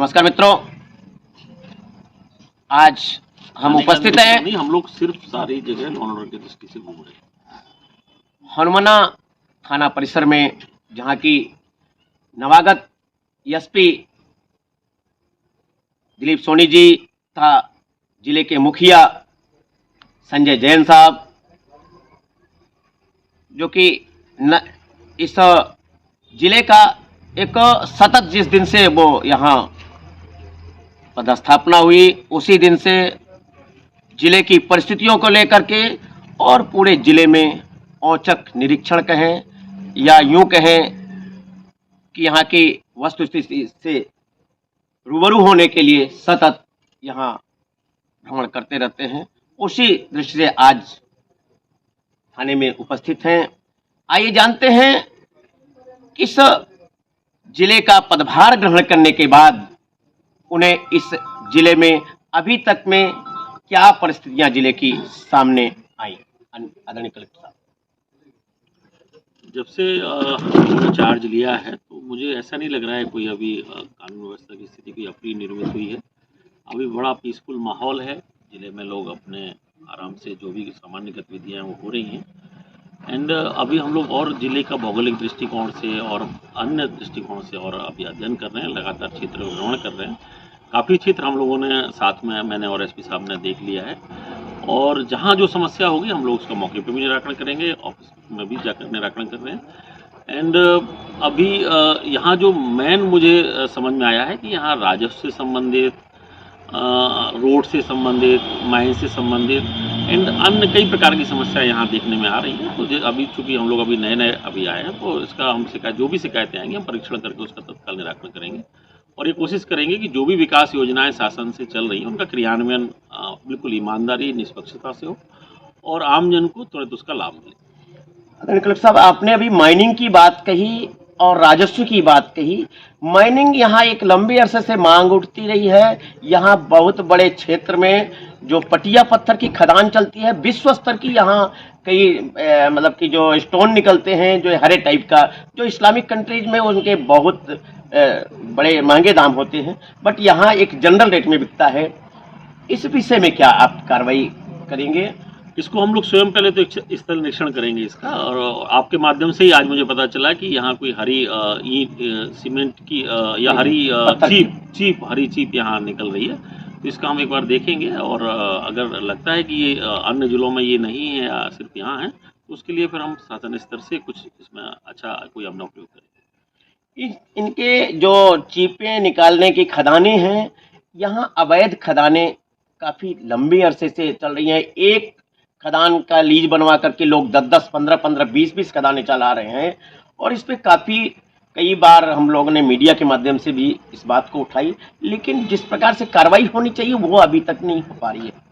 नमस्कार मित्रों, आज हम उपस्थित हैं नहीं, हम लोग सिर्फ सारी जगह लॉ ऑर्डर की दृष्टि से घूम रहे हैं। हनुमाना थाना परिसर में, जहां की नवागत एसपी दिलीप सोनी जी तथा जिले के मुखिया संजय जैन साहब, जो कि इस जिले का एक सतत जिस दिन से वो यहाँ पदस्थापना हुई, उसी दिन से जिले की परिस्थितियों को लेकर के और पूरे जिले में औचक निरीक्षण कहें या यूं कहें कि यहाँ की वस्तुस्थिति से रूबरू होने के लिए सतत यहाँ भ्रमण करते रहते हैं। उसी दृष्टि से आज थाने में उपस्थित हैं। आइए जानते हैं किस जिले का पदभार ग्रहण करने के बाद उन्हें इस जिले में अभी तक में क्या परिस्थितियां जिले की सामने आई। आदरणीय कलेक्टर साहब, जब से हमने चार्ज लिया है तो मुझे ऐसा नहीं लग रहा है कोई अभी कानून व्यवस्था की स्थिति कोई अपनी निर्मित हुई है। अभी बड़ा पीसफुल माहौल है जिले में, लोग अपने आराम से जो भी सामान्य गतिविधियाँ वो हो रही हैं। एंड अभी हम लोग और जिले का भौगोलिक दृष्टिकोण से और अन्य दृष्टिकोण से और अभी अध्ययन कर रहे हैं, लगातार क्षेत्र भ्रमण कर रहे हैं। काफ़ी क्षेत्र हम लोगों ने साथ में, मैंने और एसपी साहब ने देख लिया है, और जहाँ जो समस्या होगी हम लोग उसका मौके पे भी निराकरण करेंगे, ऑफिस में भी जाकर निराकरण कर रहे हैं। एंड अभी यहाँ जो मेन मुझे समझ में आया है कि यहाँ राजस्व से संबंधित, रोड से संबंधित, माइन से संबंधित एंड अन्य कई प्रकार की समस्या यहाँ देखने में आ रही है। तो अभी चूंकि हम लोग अभी नए अभी आए हैं, तो इसका हम जो भी शिकायतें आएंगी हम परीक्षण करके उसका तत्काल निराकरण करेंगे और ये कोशिश करेंगे कि जो भी विकास योजनाएं शासन से चल रही हैं उनका क्रियान्वयन बिल्कुल ईमानदारी, निष्पक्षता से हो और आमजन को तुरंत उसका लाभ मिले। आदरणीय कलेक्टर साहब, आपने अभी माइनिंग की बात कही और राजस्व की बात कही। माइनिंग यहाँ एक लंबे अरसे से मांग उठती रही है। यहाँ बहुत बड़े क्षेत्र में जो पटिया पत्थर की खदान चलती है, विश्व स्तर की यहाँ कई मतलब कि जो स्टोन निकलते हैं, जो हरे टाइप का, जो इस्लामिक कंट्रीज में उनके बहुत बड़े महंगे दाम होते हैं, बट यहाँ एक जनरल रेट में बिकता है। इस विषय में क्या आप कार्रवाई करेंगे? इसको हम लोग स्वयं पहले तो स्थल निरीक्षण करेंगे इसका, और आपके माध्यम से ही आज मुझे पता चला कि यहाँ कोई हरी सीमेंट की या हरी चीप हरी चीप यहाँ निकल रही है। तो इसका हम एक बार देखेंगे, और अगर लगता है कि ये अन्य जिलों में ये नहीं है या सिर्फ यहाँ है, तो उसके लिए फिर हम शासन स्तर से कुछ इसमें अच्छा कोई अपना उपयोग करेंगे। इनके जो चीपें निकालने की खदानें हैं, यहाँ अवैध खदानें काफ़ी लंबी अरसे से चल रही हैं। एक खदान का लीज बनवा करके लोग 10-10, 15-15, 20-20 खदानें चला रहे हैं, और इस पे काफ़ी कई बार हम लोगों ने मीडिया के माध्यम से भी इस बात को उठाई, लेकिन जिस प्रकार से कार्रवाई होनी चाहिए वो अभी तक नहीं हो पा रही है।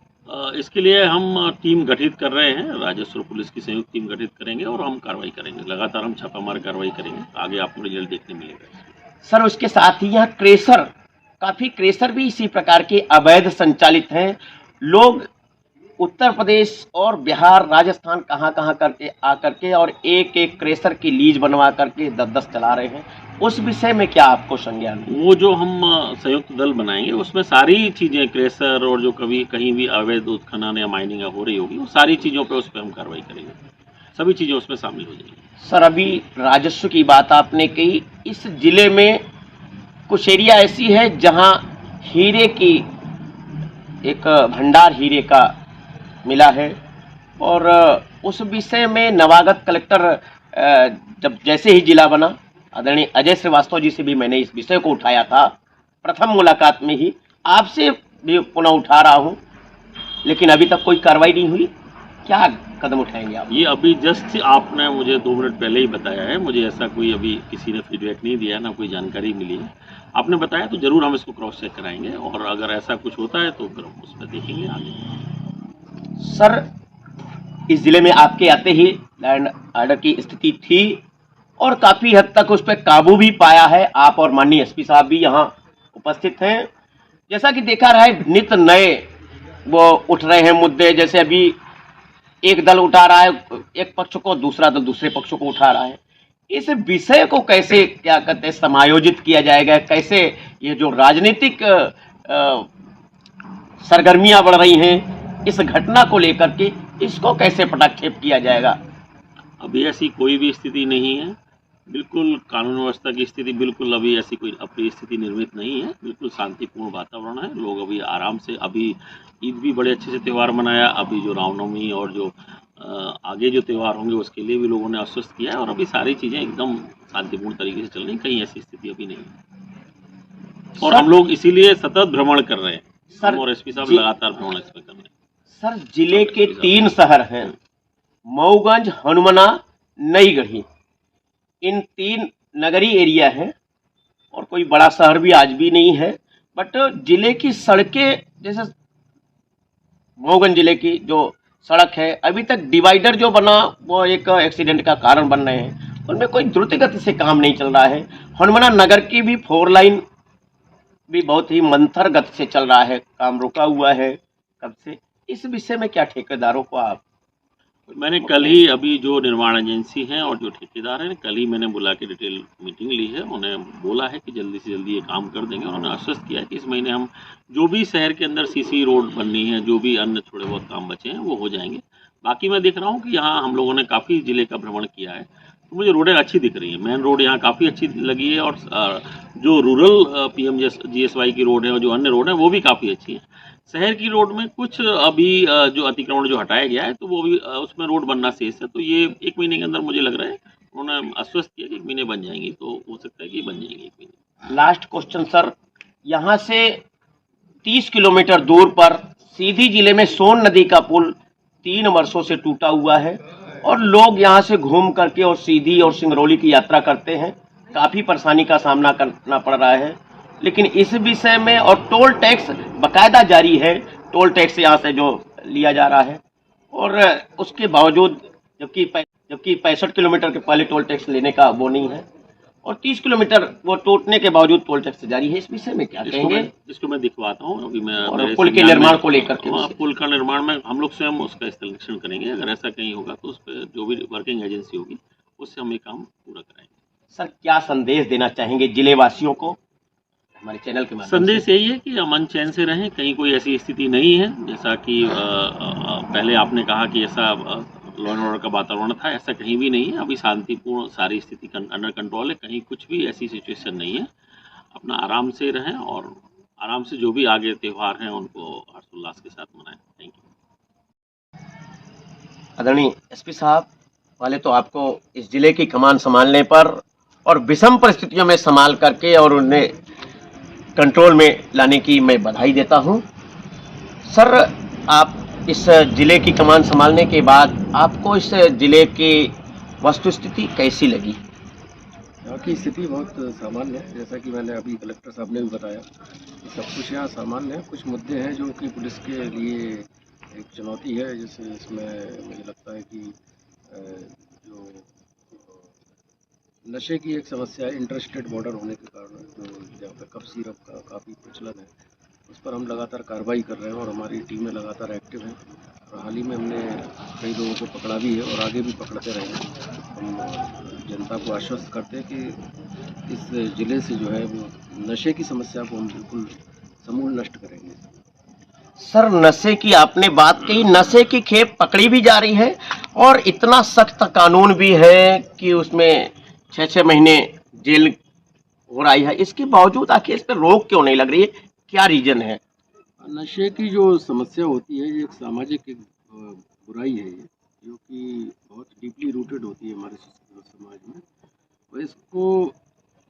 इसके लिए हम टीम गठित कर रहे हैं, राजस्व और पुलिस की संयुक्त टीम गठित करेंगे और हम कार्रवाई करेंगे। लगातार हम छापामार कार्रवाई करेंगे, आगे आपको रिजल्ट देखने मिलेगा। सर, उसके साथ ही यहाँ क्रेशर, काफ़ी क्रेशर भी इसी प्रकार के अवैध संचालित हैं। लोग उत्तर प्रदेश और बिहार, राजस्थान कहाँ करके आकर के और एक एक क्रेशर की लीज बनवा करके 10-10 चला रहे हैं। उस विषय में क्या आपको संज्ञान है? वो जो हम संयुक्त दल बनाएंगे उसमें सारी चीज़ें, क्रेशर और जो कभी कहीं भी अवैध उत्खनन या माइनिंग हो रही होगी, वो सारी चीज़ों पे उस पर हम कार्रवाई करेंगे। सभी चीज़ें उसमें शामिल हो जाएंगी। सर, अभी राजस्व की बात आपने कही। इस जिले में कुछ एरिया ऐसी है जहाँ हीरे की एक भंडार हीरे का मिला है, और उस विषय में नवागत कलेक्टर जब जैसे ही जिला बना, आदरणीय अजय श्रीवास्तव जी से भी मैंने इस विषय को उठाया था प्रथम मुलाकात में ही। आपसे भी पुनः उठा रहा हूं, लेकिन अभी तक कोई कार्रवाई नहीं हुई। क्या कदम उठाएंगे आप? ये अभी जस्ट आपने मुझे 2 मिनट पहले ही बताया है, मुझे ऐसा कोई अभी किसी ने फीडबैक नहीं दिया, ना कोई जानकारी मिली है। आपने बताया तो जरूर हम इसको क्रॉस चेक कराएंगे, और अगर ऐसा कुछ होता है तो फिर हम उस पर देखेंगे आगे। सर, इस जिले में आपके आते ही लैंड ऑर्डर की स्थिति थी और काफ़ी हद तक उस पर काबू भी पाया है। आप और माननीय एसपी साहब भी यहाँ उपस्थित हैं। जैसा कि देखा रहा है, नित नए वो उठ रहे हैं मुद्दे। जैसे अभी एक दल उठा रहा है एक पक्ष को, दूसरा दल दूसरे पक्ष को उठा रहा है। इस विषय को कैसे क्या कहते हैं समायोजित किया जाएगा, कैसे ये जो राजनीतिक सरगर्मियां बढ़ रही हैं इस घटना को लेकर के, इसको कैसे पटाक्षेप किया जाएगा? अभी ऐसी कोई भी स्थिति नहीं है। बिल्कुल कानून व्यवस्था की स्थिति बिल्कुल अभी ऐसी कोई अप्रिय स्थिति निर्मित नहीं है। बिल्कुल शांतिपूर्ण वातावरण है। लोग अभी आराम से, अभी ईद भी बड़े अच्छे से त्यौहार मनाया। अभी जो रामनवमी और जो आगे जो त्यौहार होंगे उसके लिए भी लोगों ने आश्वस्त किया है, और अभी सारी चीज़ें एकदम शांतिपूर्ण तरीके से चल रही हैं। कहीं ऐसी स्थिति अभी नहीं है, और सर, हम लोग इसीलिए सतत भ्रमण कर रहे हैं। सर हम और एसपी साहब जी, लगातार भ्रमण इसमें कर रहे हैं। सर जिले अब के एसपी साहब 3 शहर हैं, मऊगंज, हनुमना, नई गढ़ी। इन 3 नगरी एरिया हैं और कोई बड़ा शहर भी आज भी नहीं है। बट जिले की सड़कें, जैसे मऊगंज जिले की जो सड़क है, अभी तक डिवाइडर जो बना वो एक एक्सीडेंट का कारण बन रहे हैं, उनमें कोई द्रुत गति से काम नहीं चल रहा है। हनुमना नगर की भी 4 लाइन भी बहुत ही मंथर गति से चल रहा है, काम रुका हुआ है कब से। इस विषय में क्या ठेकेदारों को आप? मैंने कल ही अभी जो निर्माण एजेंसी हैं और जो ठेकेदार हैं, कल ही मैंने बुला के डिटेल मीटिंग ली है। उन्हें बोला है कि जल्दी से जल्दी ये काम कर देंगे। उन्होंने आश्वस्त किया है कि इस महीने हम जो भी शहर के अंदर सीसी रोड बननी है, जो भी अन्य थोड़े बहुत काम बचे हैं वो हो जाएंगे। बाकी मैं देख रहा हूँ कि यहाँ हम लोगों ने काफ़ी ज़िले का भ्रमण किया है, तो मुझे रोडें अच्छी दिख रही हैं। मेन रोड यहाँ काफ़ी अच्छी लगी है, और जो रूरल PMGSY की रोड है और जो अन्य रोड हैं वो भी काफ़ी अच्छी हैं। शहर की रोड में कुछ अभी जो अतिक्रमण जो हटाया गया है, तो वो भी उसमें रोड बनना शेष है। तो ये 1 महीने के अंदर मुझे लग रहा है, उन्होंने आश्वस्त किया कि 1 महीने बन जाएंगी, तो हो सकता है कि बन जाएंगी 1 महीने। लास्ट क्वेश्चन सर, यहाँ से 30 किलोमीटर दूर पर सीधी जिले में सोन नदी का पुल 3 वर्षों से टूटा हुआ है और लोग यहाँ से घूम करके और सीधी और सिंगरौली की यात्रा करते हैं। काफ़ी परेशानी का सामना करना पड़ रहा है, लेकिन इस विषय में और टोल टैक्स बकायदा जारी है। टोल टैक्स यहाँ से जो लिया जा रहा है, और उसके बावजूद जबकि 65 किलोमीटर के पहले टोल टैक्स लेने का वो नहीं है, और 30 किलोमीटर वो टूटने के बावजूद टोल टैक्स जारी है। इस विषय में क्या कहेंगे? इसको मैं दिखवाता हूँ। अभी मैं और पुल के निर्माण को लेकर के पुल का निर्माण में हम लोग स्वयं उसका स्थल निरीक्षण करेंगे। अगर ऐसा कहीं होगा तो उस पर जो भी वर्किंग एजेंसी होगी उससे हम ये काम पूरा कराएंगे। सर, क्या संदेश देना चाहेंगे जिले वासियों को हमारे चैनल के माध्यम से? संदेश यही है कि अमन चैन से रहें। कहीं कोई ऐसी स्थिति नहीं है, जैसा कि पहले आपने कहा कि ऐसा लॉ एंड ऑर्डर का वातावरण था, ऐसा कहीं भी नहीं है। अभी शांतिपूर्ण सारी स्थिति अंडर कंट्रोल है। कहीं कुछ भी ऐसी सिचुएशन नहीं है। अपना आराम से रहें और आराम से जो भी आगे त्यौहार हैं उनको हर्षोल्लास के साथ मनाएं। Thank you. आदरणीय एसपी साहब, पहले तो आपको इस जिले की कमान संभालने पर और विषम परिस्थितियों में संभाल करके और उन्हें कंट्रोल में लाने की मैं बधाई देता हूं। सर, आप इस जिले की कमान संभालने के बाद आपको इस जिले की वस्तुस्थिति कैसी लगी? यहाँ की स्थिति बहुत सामान्य है, जैसा कि मैंने अभी कलेक्टर साहब ने भी बताया कि सब कुछ यहाँ सामान्य है। कुछ मुद्दे हैं जो कि पुलिस के लिए एक चुनौती है, जैसे इसमें मुझे लगता है कि जो नशे की एक समस्या है, इंटर स्टेट बॉर्डर होने के कारण, जो जहाँ पर कफ सिरप का काफ़ी प्रचलन है, उस पर हम लगातार कार्रवाई कर रहे हैं और हमारी टीमें लगातार एक्टिव हैं। और हाल ही में हमने कई लोगों को पकड़ा भी है और आगे भी पकड़ते रहेंगे। हम जनता को आश्वस्त करते हैं कि इस ज़िले से जो है वो नशे की समस्या को हम बिल्कुल समूल नष्ट करेंगे। सर, नशे की आपने बात कही, नशे की खेप पकड़ी भी जा रही है और इतना सख्त कानून भी है कि उसमें 6-6 महीने जेल हो रही है। इसके बावजूद आखिर इस पर रोक क्यों नहीं लग रही है? क्या रीजन है? नशे की जो समस्या होती है, ये एक सामाजिक एक बुराई है, ये जो कि बहुत डीपली रूटेड होती है हमारे समाज में। और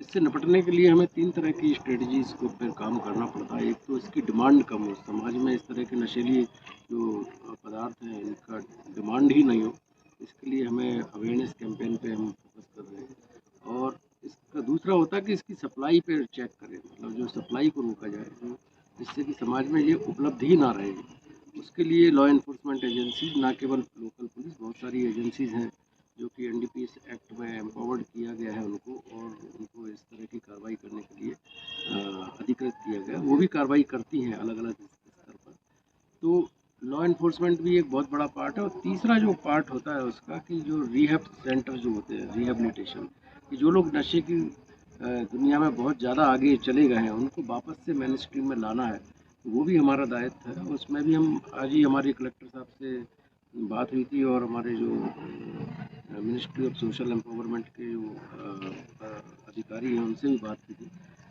इससे निपटने के लिए हमें 3 तरह की स्ट्रेटजीज़ को पर काम करना पड़ता है। एक तो इसकी डिमांड कम हो, समाज में इस तरह के नशीली जो पदार्थ हैं इनका डिमांड ही नहीं हो। इसके लिए हमें अवेयरनेस कैंपेन पे हम फोकस कर रहे हैं। और इसका दूसरा होता है कि इसकी सप्लाई पे चेक करें, मतलब जो सप्लाई को रोका जाए, जिससे कि समाज में ये उपलब्ध ही ना रहे। उसके लिए लॉ एनफोर्समेंट एजेंसीज, ना केवल लोकल पुलिस, बहुत सारी एजेंसीज हैं जो कि NDPS एक्ट में एम्पावर्ड किया गया है उनको, और उनको इस तरह की कार्रवाई करने के लिए अधिकृत किया गया। वो भी कार्रवाई करती हैं अलग अलग स्तर पर। तो लॉ एनफोर्समेंट भी एक बहुत बड़ा पार्ट है। और तीसरा जो पार्ट होता है उसका, कि जो रिहैब सेंटर जो होते हैं, रिहेबिलिटेशन, कि जो लोग नशे की दुनिया में बहुत ज़्यादा आगे चले गए हैं उनको वापस से मेन स्ट्रीम में लाना है, तो वो भी हमारा दायित्व है। उसमें भी हम आज ही हमारे कलेक्टर साहब से बात हुई थी और हमारे जो मिनिस्ट्री ऑफ सोशल एम्पावरमेंट के जो अधिकारी हैं उनसे भी बात की थी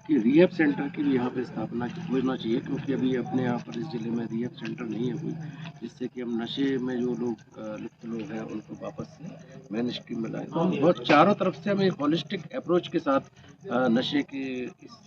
कि रिहैब सेंटर की भी यहाँ पे स्थापना होना चाहिए, क्योंकि अभी अपने यहाँ पर इस ज़िले में रिहैब सेंटर नहीं है कोई, जिससे कि हम नशे में जो लोग लिप्त लोग हैं उनको वापस से मेन स्ट्रीम में लाएं। तो हम बहुत चारों तरफ से हम एक होलिस्टिक अप्रोच के साथ नशे के इस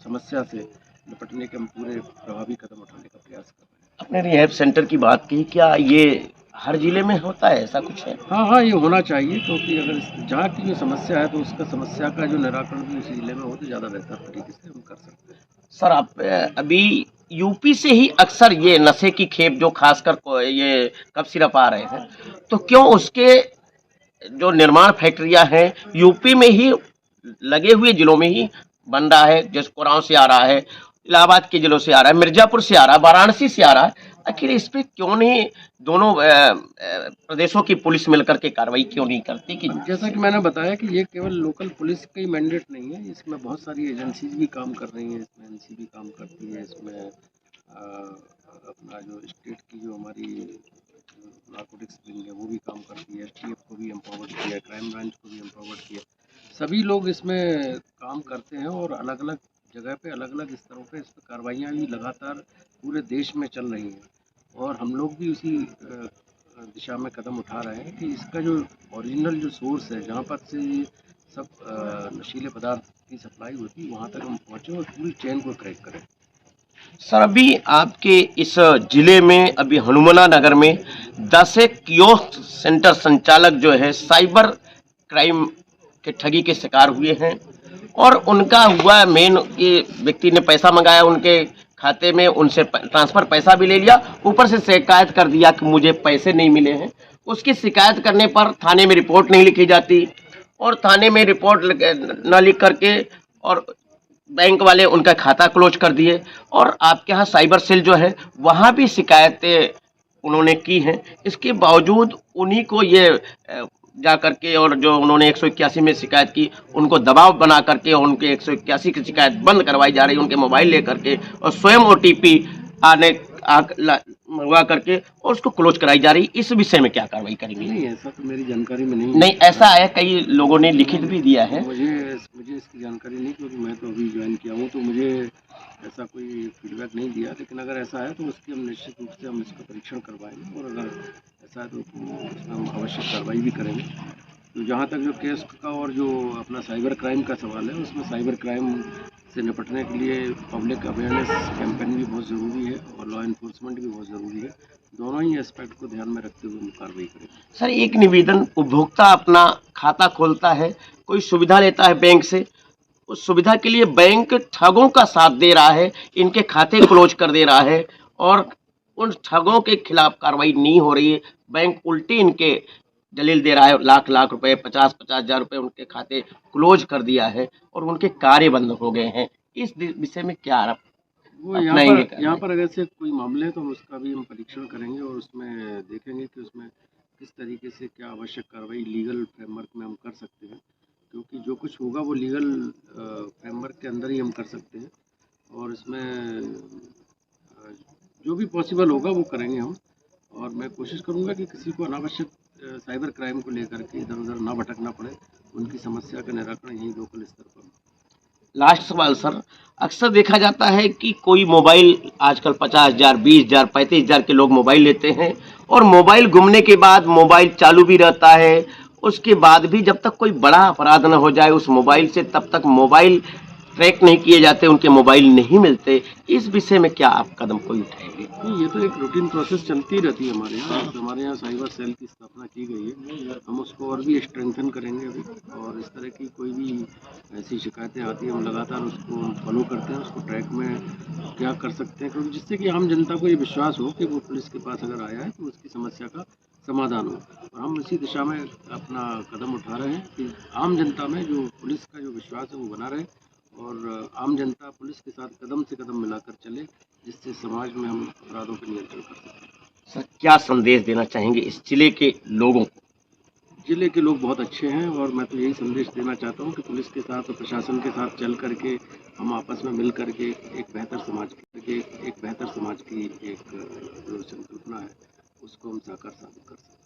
समस्या से निपटने के हम पूरे प्रभावी कदम उठाने का प्रयास कर रहे हैं। अपने रिहैब सेंटर की बात की, क्या ये हर जिले में होता है, ऐसा कुछ है? हाँ हाँ, ये होना चाहिए, क्योंकि अगर जहाँ की जो समस्या है तो उसका समस्या का जो निराकरण भी उसी जिले में हो तो ज़्यादा बेहतर तरीके से हम कर सकते हैं। सर, आप अभी यूपी से ही अक्सर ये नशे की खेप जो खासकर ये कफ सिरप आ रहे हैं, तो क्यों उसके जो निर्माण फैक्ट्रियां हैं यूपी में ही लगे हुए जिलों में ही बन रहा है? जैसे कुरान से आ रहा है, इलाहाबाद के जिलों से आ रहा है, मिर्जापुर से आ रहा है, वाराणसी से आ रहा है। आखिर इस पे क्यों नहीं दोनों प्रदेशों की पुलिस मिलकर के कार्रवाई क्यों नहीं करती? कि अब जैसा कि मैंने बताया कि ये केवल लोकल पुलिस का ही मैंडेट नहीं है, इसमें बहुत सारी एजेंसीज भी काम कर रही हैं, इसमें एनसीबी काम करती है, इसमें अपना जो स्टेट की जो हमारी नारकोटिक्स विंग है वो भी काम करती है, एसटीएफ को भी एम्पावर्ड किया है, क्राइम ब्रांच को भी एम्पावर्ड किया है। सभी लोग इसमें काम करते हैं और अलग अलग जगह पे अलग अलग स्तरों पे इस पर कार्रवाइयाँ भी लगातार पूरे देश में चल रही हैं और हम लोग भी उसी दिशा में कदम उठा रहे हैं कि इसका जो ओरिजिनल जो सोर्स है जहाँ पर से ये सब नशीले पदार्थ की सप्लाई होती है वहाँ तक हम पहुँचे और पूरी चेन को क्रैक करें। सर, अभी आपके इस जिले में अभी हनुमाना नगर में 10 एक कियोस्क सेंटर संचालक जो है साइबर क्राइम के ठगी के शिकार हुए हैं और उनका हुआ मेन कि व्यक्ति ने पैसा मंगाया उनके खाते में, उनसे ट्रांसफर पैसा भी ले लिया, ऊपर से शिकायत कर दिया कि मुझे पैसे नहीं मिले हैं। उसकी शिकायत करने पर थाने में रिपोर्ट नहीं लिखी जाती और थाने में रिपोर्ट न लिख करके और बैंक वाले उनका खाता क्लोज कर दिए और आपके यहाँ साइबर सेल जो है वहाँ भी शिकायतें उन्होंने की हैं। इसके बावजूद उन्हीं को ये जा करके और जो उन्होंने 181 में शिकायत की उनको दबाव बना करके और उनके 181 की शिकायत बंद करवाई जा रही है, उनके मोबाइल ले करके और स्वयं ओटीपी मंगवा करके और उसको क्लोज कराई जा रही। इस विषय में क्या कार्रवाई करेंगे? नहीं, ऐसा तो मेरी जानकारी में नहीं नहीं, ऐसा है, कई लोगों ने लिखित भी दिया है। मुझे इसकी जानकारी नहीं, क्योंकि मैं तो अभी ज्वाइन किया हूँ, तो मुझे ऐसा कोई फीडबैक नहीं दिया। लेकिन अगर ऐसा है तो उसकी हम निश्चित रूप से हम इसका परीक्षण करवाएंगे और अगर ऐसा है तो उसमें हम आवश्यक कार्रवाई भी करेंगे। तो जहाँ तक जो केस का और जो अपना साइबर क्राइम का सवाल है, उसमें साइबर क्राइम से निपटने के लिए पब्लिक अवेयरनेस कैंपेन भी बहुत ज़रूरी है और लॉ इन्फोर्समेंट भी बहुत ज़रूरी है। दोनों ही एस्पेक्ट को ध्यान में रखते हुए हम कार्रवाई करेंगे। सर, एक निवेदन, उपभोक्ता अपना खाता खोलता है, कोई सुविधा लेता है बैंक से, उस सुविधा के लिए बैंक ठगों का साथ दे रहा है, इनके खाते क्लोज कर दे रहा है और उन ठगों के खिलाफ कार्रवाई नहीं हो रही है। बैंक उल्टी इनके दलील दे रहा है, लाख लाख रुपए, 50-50 हजार रुपए उनके खाते क्लोज कर दिया है और उनके कार्य बंद हो गए हैं। इस विषय में क्या आप वो अपनाएंगे? यहाँ पर अगर से कोई मामले है तो हम उसका भी हम परीक्षण करेंगे और उसमें देखेंगे कि उसमें किस तरीके से क्या आवश्यक कार्रवाई लीगल फ्रेमवर्क में हम कर सकते हैं, क्योंकि जो कुछ होगा वो लीगल फ्रेमवर्क के अंदर ही हम कर सकते हैं और इसमें जो भी पॉसिबल होगा वो करेंगे हम। और मैं कोशिश करूंगा कि किसी को अनावश्यक साइबर क्राइम को लेकर के इधर उधर ना भटकना पड़े, उनकी समस्या का निराकरण यही लोकल स्तर पर। लास्ट सवाल सर, अक्सर देखा जाता है कि कोई मोबाइल आजकल 50,000, 20,000, 35,000 के लोग मोबाइल लेते हैं और मोबाइल घूमने के बाद मोबाइल चालू भी रहता है, उसके बाद भी जब तक कोई बड़ा अपराध न हो जाए उस मोबाइल से, तब तक मोबाइल ट्रैक नहीं किए जाते, उनके मोबाइल नहीं मिलते। इस विषय में क्या आप कदम कोई उठाएंगे? नहीं, ये तो एक रूटीन प्रोसेस चलती रहती है हमारे यहाँ। तो हमारे यहाँ साइबर सेल की स्थापना की गई है, हम उसको और भी स्ट्रेंथन करेंगे अभी और इस तरह की कोई भी ऐसी शिकायतें आती हैं हम लगातार उसको फॉलो करते हैं, उसको ट्रैक में क्या कर सकते हैं, क्योंकि जिससे कि आम जनता को ये विश्वास हो कि वो पुलिस के पास अगर आया है तो उसकी समस्या का समाधान हो। और हम इसी दिशा में अपना कदम उठा रहे हैं कि आम जनता में जो पुलिस का जो विश्वास है वो बना रहे और आम जनता पुलिस के साथ कदम से कदम मिलाकर चले, जिससे समाज में हम अपराधों पर नियंत्रण कर सकें। सर, क्या संदेश देना चाहेंगे इस जिले के लोगों को? जिले के लोग बहुत अच्छे हैं और मैं तो यही संदेश देना चाहता हूँ कि पुलिस के साथ और प्रशासन के साथ चल करके हम आपस में मिल करके एक बेहतर समाज की एक जो संकल्पना है उसको हम साकार साबित कर सकते हैं।